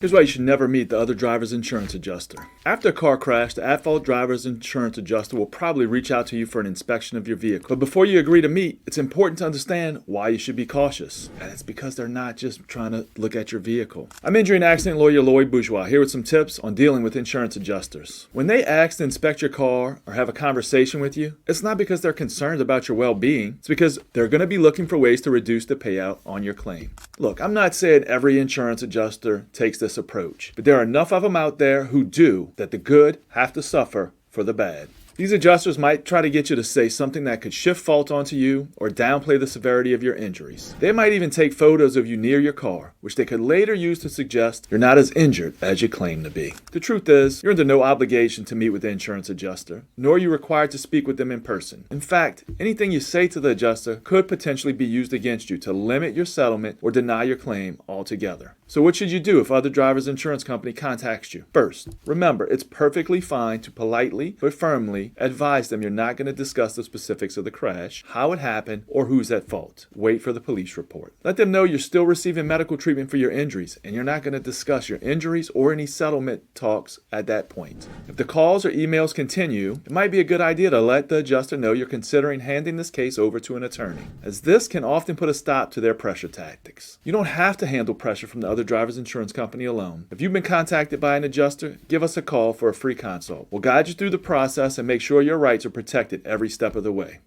Here's why you should never meet the other driver's insurance adjuster. After a car crash, the at-fault driver's insurance adjuster will probably reach out to you for an inspection of your vehicle. But before you agree to meet, it's important to understand why you should be cautious. And it's because they're not just trying to look at your vehicle. I'm injury and accident lawyer Lloyd Bourgeois here with some tips on dealing with insurance adjusters. When they ask to inspect your car or have a conversation with you, it's not because they're concerned about your well-being. It's because they're going to be looking for ways to reduce the payout on your claim. Look, I'm not saying every insurance adjuster takes this approach, but there are enough of them out there who do that the good have to suffer for the bad. These adjusters might try to get you to say something that could shift fault onto you or downplay the severity of your injuries. They might even take photos of you near your car, which they could later use to suggest you're not as injured as you claim to be. The truth is, you're under no obligation to meet with the insurance adjuster, nor are you required to speak with them in person. In fact, anything you say to the adjuster could potentially be used against you to limit your settlement or deny your claim altogether. So what should you do if other driver's insurance company contacts you? First, remember, it's perfectly fine to politely but firmly advise them you're not going to discuss the specifics of the crash, how it happened, or who's at fault. Wait for the police report. Let them know you're still receiving medical treatment for your injuries, and you're not going to discuss your injuries or any settlement talks at that point. If the calls or emails continue, it might be a good idea to let the adjuster know you're considering handing this case over to an attorney, as this can often put a stop to their pressure tactics. You don't have to handle pressure from the other driver's insurance company alone. If you've been contacted by an adjuster, give us a call for a free consult. We'll guide you through the process and make sure your rights are protected every step of the way.